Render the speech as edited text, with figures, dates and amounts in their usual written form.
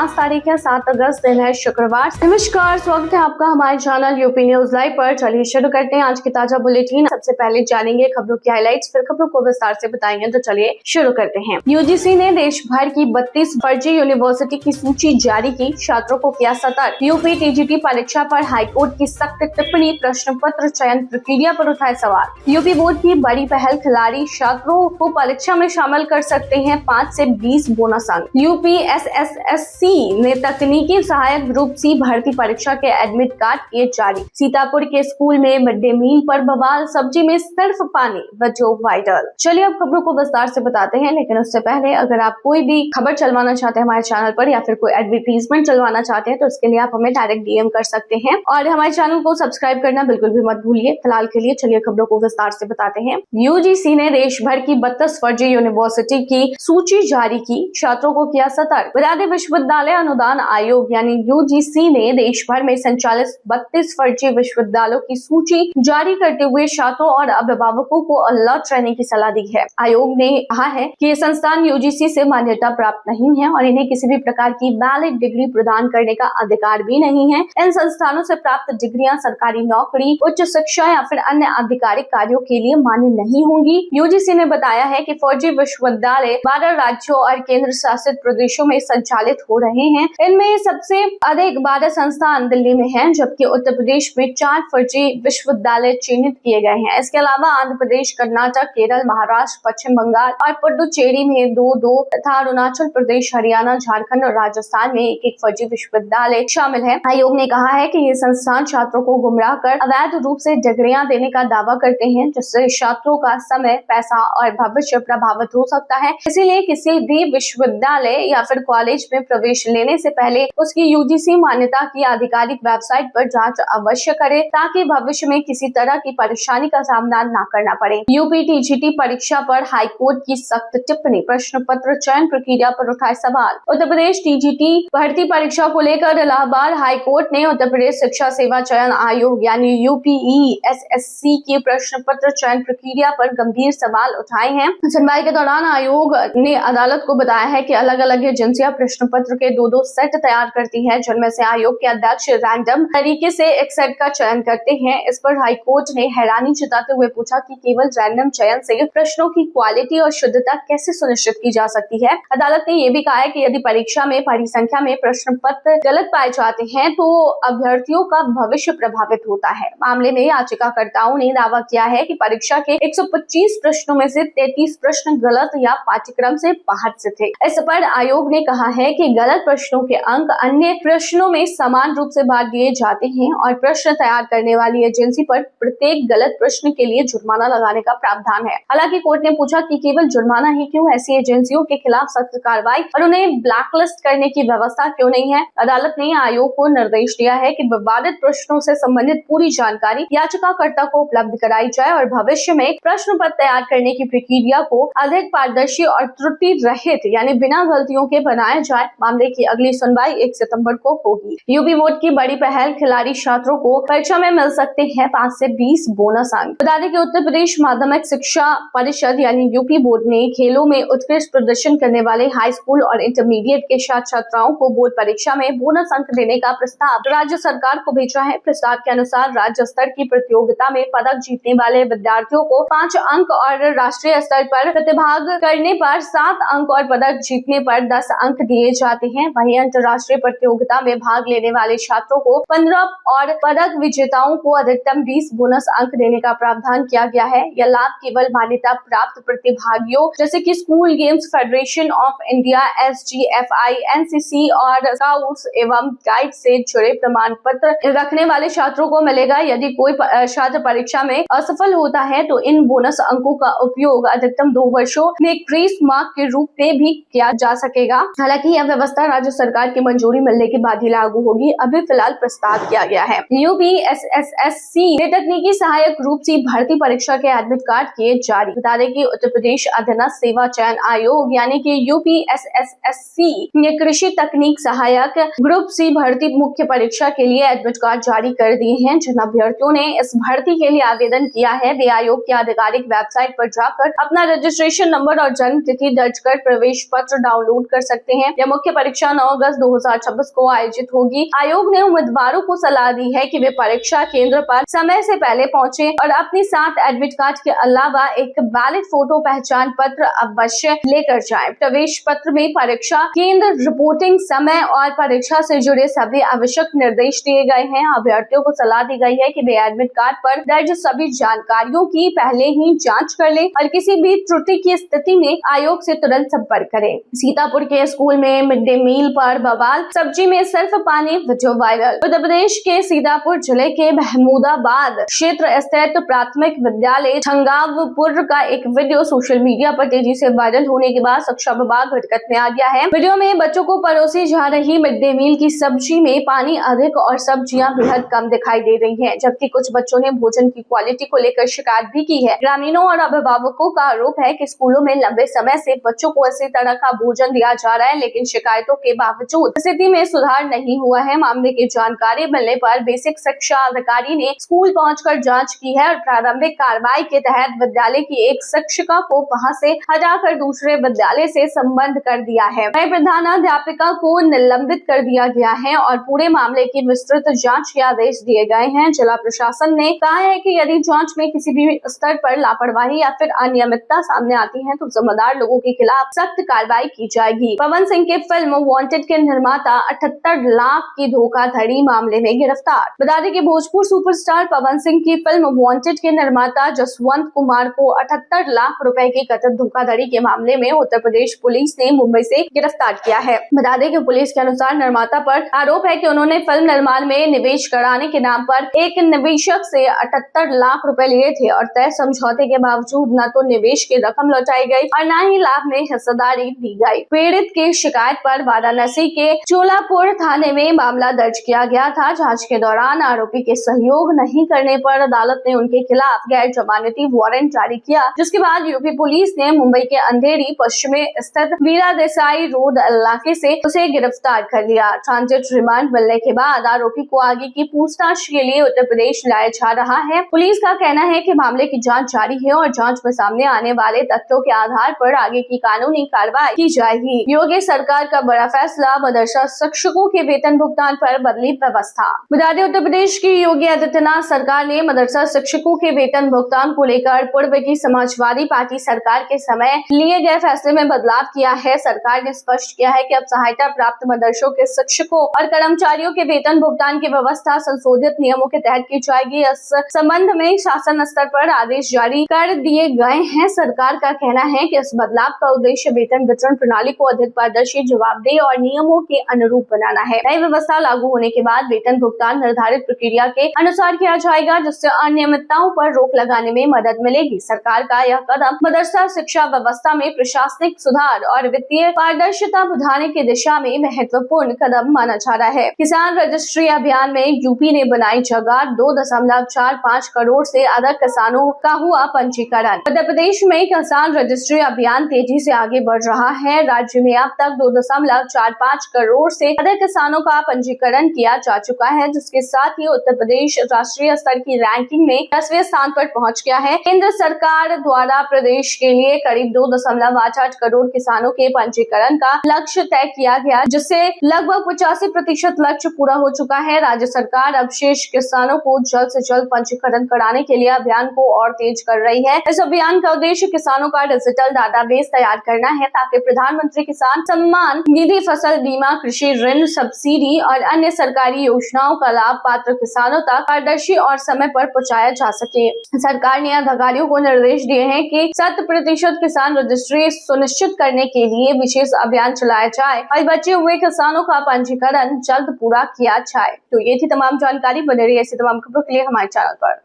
आज तारीख है 7 अगस्त, दिन है शुक्रवार। नमस्कार, स्वागत है आपका हमारे चैनल यूपी न्यूज लाइव पर। चलिए शुरू करते हैं आज की ताजा बुलेटिन। सबसे पहले जानेंगे खबरों की हाइलाइट्स, फिर खबरों को विस्तार से बताएंगे। तो चलिए शुरू करते हैं। यूजीसी ने देश भर की 32 फर्जी यूनिवर्सिटी की सूची जारी की, छात्रों को किया सतर्क। यूपी टीजीटी परीक्षा पर हाईकोर्ट की सख्त टिप्पणी, प्रश्न पत्र चयन प्रक्रिया पर उठाए सवाल। यूपी बोर्ड की बड़ी पहल, खिलाड़ी छात्रों को परीक्षा में शामिल कर सकते हैं 5 से 20 बोनस अंक। यूपी एसएसएससी ने तकनीकी सहायक ग्रुप सी भर्ती परीक्षा के एडमिट कार्ड किए जारी। सीतापुर के स्कूल में मिड डे मील पर बवाल, सब्जी में सिर्फ पानी, वीडियो वायरल। चलिए अब खबरों को विस्तार से बताते हैं, लेकिन उससे पहले अगर आप कोई भी खबर चलवाना चाहते हैं हमारे चैनल पर या फिर कोई एडवर्टीजमेंट चलवाना चाहते हैं तो उसके लिए आप हमें डायरेक्ट डीएम कर सकते हैं और हमारे चैनल को सब्सक्राइब करना बिल्कुल भी मत भूलिए। फिलहाल के लिए चलिए खबरों को विस्तार से बताते हैं। यूजीसी ने देश भर की 32 फर्जी यूनिवर्सिटी की सूची जारी की, छात्रों को किया सतर्क। विद्यालय विश्वविद्यालय अनुदान आयोग यानी यूजीसी ने देश भर में संचालित 32 फर्जी विश्वविद्यालयों की सूची जारी करते हुए छात्रों और अभिभावकों को अलर्ट रहने की सलाह दी है। आयोग ने कहा है कि ये संस्थान यूजीसी से मान्यता प्राप्त नहीं है और इन्हें किसी भी प्रकार की वैलिड डिग्री प्रदान करने का अधिकार भी नहीं है। इन संस्थानों से प्राप्त डिग्रियां सरकारी नौकरी, उच्च शिक्षा या फिर अन्य आधिकारिक कार्यों के लिए मान्य नहीं होंगी। यूजीसी ने बताया है कि फर्जी विश्वविद्यालय 12 राज्यों और केंद्र शासित प्रदेशों में संचालित हो रहे हैं। इनमें सबसे अधिक 12 संस्थान दिल्ली में हैं, जबकि उत्तर प्रदेश में 4 फर्जी विश्वविद्यालय चिन्हित किए गए हैं। इसके अलावा आंध्र प्रदेश, कर्नाटक, केरल, महाराष्ट्र, पश्चिम बंगाल और पुडुचेरी में 2-2 तथा अरुणाचल प्रदेश, हरियाणा, झारखंड और राजस्थान में 1-1 फर्जी विश्वविद्यालय शामिल है। आयोग ने कहा है कि ये संस्थान छात्रों को गुमराह कर अवैध रूप से डिग्रियां देने का दावा करते हैं, जिससे छात्रों का समय, पैसा और भविष्य प्रभावित हो सकता है। इसीलिए किसी भी विश्वविद्यालय या फिर कॉलेज में प्रवेश लेने से पहले उसकी यूजीसी मान्यता की आधिकारिक वेबसाइट पर जांच अवश्य करें, ताकि भविष्य में किसी तरह की परेशानी का सामना न करना पड़े। यूपी टीजीटी परीक्षा पर हाईकोर्ट की सख्त टिप्पणी, प्रश्न पत्र चयन प्रक्रिया पर उठाए सवाल। उत्तर प्रदेश टीजीटी भर्ती परीक्षा को लेकर इलाहाबाद हाईकोर्ट ने उत्तर प्रदेश शिक्षा सेवा चयन आयोग यानी यूपीईएसएससी की प्रश्न पत्र चयन प्रक्रिया पर गंभीर सवाल उठाए हैं। सुनवाई के दौरान आयोग ने अदालत को बताया है कि अलग अलग एजेंसियां प्रश्न पत्र के 2-2 सेट तैयार करती हैं, जिनमें से आयोग के अध्यक्ष रैंडम तरीके से एक सेट का चयन करते हैं। इस पर हाईकोर्ट ने हैरानी जताते हुए पूछा कि केवल रैंडम चयन से प्रश्नों की क्वालिटी और शुद्धता कैसे सुनिश्चित की जा सकती है। अदालत ने यह भी कहा है कि यदि परीक्षा में बड़ी संख्या में प्रश्न पत्र गलत पाए जाते हैं तो अभ्यर्थियों का भविष्य प्रभावित होता है। मामले में याचिकाकर्ताओं ने दावा किया है कि परीक्षा के 125 प्रश्नों में से 33 प्रश्न गलत या पाठ्यक्रम से बाहर से थे। इस पर आयोग ने कहा है कि गलत प्रश्नों के अंक अन्य प्रश्नों में समान रूप से बांट दिए जाते हैं और प्रश्न तैयार करने वाली एजेंसी पर प्रत्येक गलत प्रश्न के लिए जुर्माना लगाने का प्रावधान है। हालांकि कोर्ट ने पूछा कि केवल जुर्माना ही क्यों, ऐसी एजेंसियों के खिलाफ सख्त कार्रवाई और उन्हें ब्लैकलिस्ट करने की व्यवस्था क्यों नहीं है। अदालत ने आयोग को निर्देश दिया है कि विवादित प्रश्नों से संबंधित पूरी जानकारी याचिकाकर्ता को उपलब्ध कराई जाए और भविष्य में प्रश्न पत्र तैयार करने की प्रक्रिया को अधिक पारदर्शी और त्रुटि रहित यानी बिना गलतियों के बनाया जाए। मामले की अगली सुनवाई 1 सितंबर को होगी। यूपी बोर्ड की बड़ी पहल, खिलाड़ी छात्रों को परीक्षा में मिल सकते हैं 5 से 20 बोनस अंक। बता दें कि उत्तर प्रदेश माध्यमिक शिक्षा परिषद यानी यूपी बोर्ड ने खेलों में उत्कृष्ट प्रदर्शन करने वाले हाई स्कूल और इंटरमीडिएट के छात्र छात्राओं को बोर्ड परीक्षा में बोनस अंक देने का प्रस्ताव राज्य सरकार को भेजा है। प्रस्ताव के अनुसार राज्य स्तर की प्रतियोगिता में पदक जीतने वाले विद्यार्थियों को 5 अंक और राष्ट्रीय स्तर पर प्रतिभाग करने पर 7 अंक और पदक जीतने पर 10 अंक दिए जाते हैं। वहीं अंतर्राष्ट्रीय प्रतियोगिता में भाग लेने वाले छात्रों को 15 और पदक विजेताओं को अधिकतम 20 बोनस अंक देने का प्रावधान किया गया है। यह लाभ केवल मान्यता प्राप्त प्रतिभागियों जैसे कि school games federation of India, SGFI, NCC और स्काउट्स एवं गाइड से जुड़े प्रमाण पत्र रखने वाले छात्रों को मिलेगा। यदि कोई छात्र परीक्षा में असफल होता है तो इन बोनस अंकों का उपयोग अधिकतम 2 वर्षों में ग्रेस मार्क के रूप में भी किया जा सकेगा। हालांकि यह व्यवस्था राज्य सरकार की मंजूरी मिलने के बाद ही लागू होगी। अभी फिलहाल प्रस्ताव किया गया है। यूपीएसएससी ने तकनीकी सहायक ग्रुप सी भर्ती परीक्षा के एडमिट कार्ड किए जारी। बता दें कि उत्तर प्रदेश अधीनस्थ सेवा चयन आयोग यानी कि यूपीएसएससी ने कृषि तकनीक सहायक ग्रुप सी भर्ती मुख्य परीक्षा के लिए एडमिट कार्ड जारी कर दिए हैं। जिन अभ्यर्थियों ने इस भर्ती के लिए आवेदन किया है वे आयोग की आधिकारिक वेबसाइट पर जाकर अपना रजिस्ट्रेशन नंबर और जन्म तिथि दर्ज कर प्रवेश पत्र डाउनलोड कर सकते हैं। यह मुख्य परीक्षा परीक्षा 9 अगस्त 2026 को आयोजित होगी। आयोग ने उम्मीदवारों को सलाह दी है कि वे परीक्षा केंद्र पर समय से पहले पहुंचे और अपने साथ एडमिट कार्ड के अलावा एक वैलिड फोटो पहचान पत्र अवश्य लेकर जाएं। प्रवेश पत्र में परीक्षा केंद्र, रिपोर्टिंग समय और परीक्षा से जुड़े सभी आवश्यक निर्देश दिए गए हैं। अभ्यर्थियों को सलाह दी गई है कि वे एडमिट कार्ड पर दर्ज सभी जानकारियों की पहले ही जांच कर लें और किसी भी त्रुटि की स्थिति में आयोग से तुरंत संपर्क करें। सीतापुर के स्कूल में मिड डे मील पर बवाल, सब्जी में सिर्फ पानी, वीडियो वायरल। उत्तर प्रदेश के सीतापुर जिले के महमूदाबाद क्षेत्र स्थित प्राथमिक विद्यालय छंगावपुर का एक वीडियो सोशल मीडिया पर तेजी से वायरल होने के बाद शिक्षा विभाग हरकत में आ गया है। वीडियो में बच्चों को परोसी जा रही मिड डे मील की सब्जी में पानी अधिक और सब्जियां बेहद कम दिखाई दे रही हैं, जबकि कुछ बच्चों ने भोजन की क्वालिटी को लेकर शिकायत भी की है। ग्रामीणों और अभिभावकों का आरोप है कि स्कूलों में लंबे समय से बच्चों को इसी तरह का भोजन दिया जा रहा है, लेकिन शिकायतों के बावजूद स्थिति में सुधार नहीं हुआ है। मामले की जानकारी मिलने पर बेसिक शिक्षा अधिकारी ने स्कूल पहुंचकर जांच की है और प्रारंभिक कार्रवाई के तहत विद्यालय की एक शिक्षिका को वहां से हटाकर दूसरे विद्यालय से संबंध कर दिया है। वहीं प्रधानाध्यापिका को निलंबित कर दिया गया है और पूरे मामले की विस्तृत जांच के आदेश दिए गए हैं। जिला प्रशासन ने कहा है कि यदि जांच में किसी भी स्तर पर लापरवाही या फिर अनियमितता सामने आती है तो जिम्मेदार लोगों के खिलाफ सख्त कार्रवाई की जाएगी। पवन सिंह के फिल्म वांटेड के निर्माता 78 लाख की धोखाधड़ी मामले में गिरफ्तार। बता दें कि भोजपुर सुपरस्टार पवन सिंह की फिल्म वांटेड के निर्माता जसवंत कुमार को 78 लाख रुपए की कथित धोखाधड़ी के मामले में उत्तर प्रदेश पुलिस ने मुंबई से गिरफ्तार किया है। बता दें कि पुलिस के अनुसार निर्माता पर आरोप है कि उन्होंने फिल्म निर्माण में निवेश कराने के नाम पर एक निवेशक से 78 लाख रुपए लिए थे और तय समझौते के बावजूद न तो निवेश की रकम लौटाई गई और न ही लाभ में हिस्सेदारी दी गई। पीड़ित की शिकायत पर वाराणसी के चोलापुर थाने में मामला दर्ज किया गया था। जांच के दौरान आरोपी के सहयोग नहीं करने पर अदालत ने उनके खिलाफ गैर जमानती वारंट जारी किया, जिसके बाद यूपी पुलिस ने मुंबई के अंधेरी पश्चिमी स्थित वीरा देसाई रोड इलाके से उसे गिरफ्तार कर लिया। ट्रांजिट रिमांड मिलने के बाद आरोपी को आगे की पूछताछ के लिए उत्तर प्रदेश लाया जा रहा है। पुलिस का कहना है कि मामले की जांच जारी है और जांच में सामने आने वाले तथ्यों के आधार पर आगे की कानूनी कार्रवाई की जाएगी। योगी सरकार का बड़ा फैसला, मदरसा शिक्षकों के वेतन भुगतान पर बदली व्यवस्था। बता दें उत्तर प्रदेश की योगी आदित्यनाथ सरकार ने मदरसा शिक्षकों के वेतन भुगतान को लेकर पूर्व की समाजवादी पार्टी सरकार के समय लिए गए फैसले में बदलाव किया है। सरकार ने स्पष्ट किया है कि अब सहायता प्राप्त मदरसों के शिक्षकों और कर्मचारियों के वेतन भुगतान की व्यवस्था संशोधित नियमों के तहत की जाएगी। इस संबंध में शासन स्तर पर आदेश जारी कर दिए गए हैं। सरकार का कहना है कि इस बदलाव का उद्देश्य वेतन वितरण प्रणाली को अधिक पारदर्शी, जवाबदेह और नियमों के अनुरूप बनाना है। नई व्यवस्था लागू होने के बाद वेतन भुगतान निर्धारित प्रक्रिया के अनुसार किया जाएगा, जिससे अनियमितताओं पर रोक लगाने में मदद मिलेगी। सरकार का यह कदम मदरसा शिक्षा व्यवस्था में प्रशासनिक सुधार और वित्तीय पारदर्शिता बढ़ाने की दिशा में महत्वपूर्ण कदम माना जा रहा है। किसान रजिस्ट्री अभियान में यूपी ने बनाई जगह, 2.45 करोड़ से अधिक किसानों का हुआ पंजीकरण। उत्तर प्रदेश में किसान रजिस्ट्री अभियान तेजी से आगे बढ़ रहा है। राज्य में अब तक 2.45 करोड़ से अधिक किसानों का पंजीकरण किया जा चुका है, जिसके साथ ही उत्तर प्रदेश राष्ट्रीय स्तर की रैंकिंग में 10वें स्थान पर पहुंच गया है। केंद्र सरकार द्वारा प्रदेश के लिए करीब 2.88 करोड़ किसानों के पंजीकरण का लक्ष्य तय किया गया, जिससे लगभग 85% लक्ष्य पूरा हो चुका है। राज्य सरकार अब शेष किसानों को जल्द से जल्द पंजीकरण कराने के लिए अभियान को और तेज कर रही है। इस अभियान का उद्देश्य किसानों का डिजिटल डाटाबेस तैयार करना है, ताकि प्रधानमंत्री किसान सम्मान निधि, फसल बीमा, कृषि ऋण, सब्सिडी और अन्य सरकारी योजनाओं का लाभ पात्र किसानों तक पारदर्शी और समय पर पहुंचाया जा सके। सरकार ने अधिकारियों को निर्देश दिए हैं कि 100% किसान रजिस्ट्री सुनिश्चित करने के लिए विशेष अभियान चलाया जाए और बचे हुए किसानों का पंजीकरण जल्द पूरा किया जाए। तो ये थी तमाम जानकारी। बने रहिए ऐसी तमाम खबरों के लिए हमारे चैनल पर।